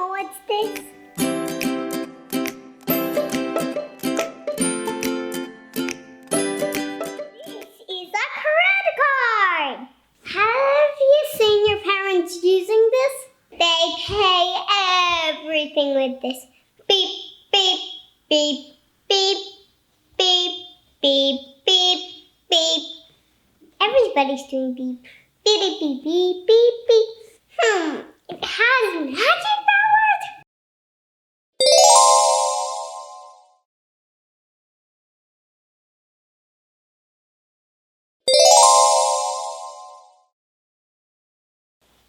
know what's this? This is a credit card! Have you seen your parents using this? They pay everything with this. Beep, beep, beep, beep, beep, beep, beep, beep. Everybody's doing beep. Beep, beep, beep, beep, beep. It has magic powers?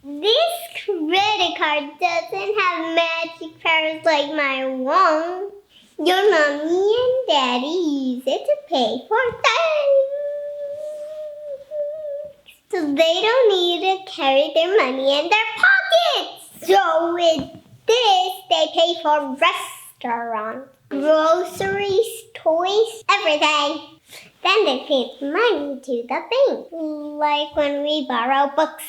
This credit card doesn't have magic powers like my own. Your mommy and daddy use it to pay for things. So they don't need to carry their money in their pockets. So with this, they pay for restaurants, groceries, toys, everything. Then they pay money to the bank, like when we borrow books.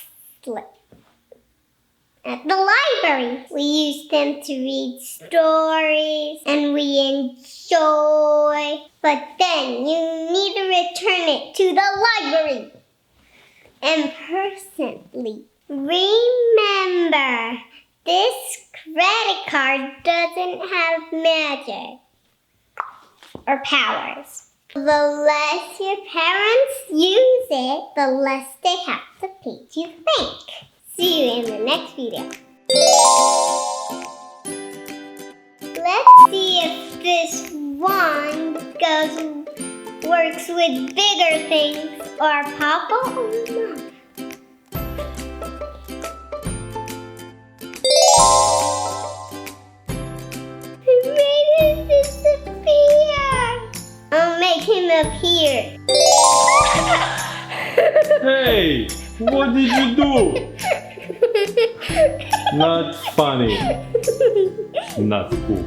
At the library, we use them to read stories and we enjoy. But then you need to return it to the library. And personally, remember, this credit card doesn't have magic or powers. The less your parents use it, the less they have to pay to the bank. See you in the next video. Let's see if this wand works with bigger things or Papa or Mama. He made him disappear. I'll make him appear. Hey, what did you do? Not funny. Not cool.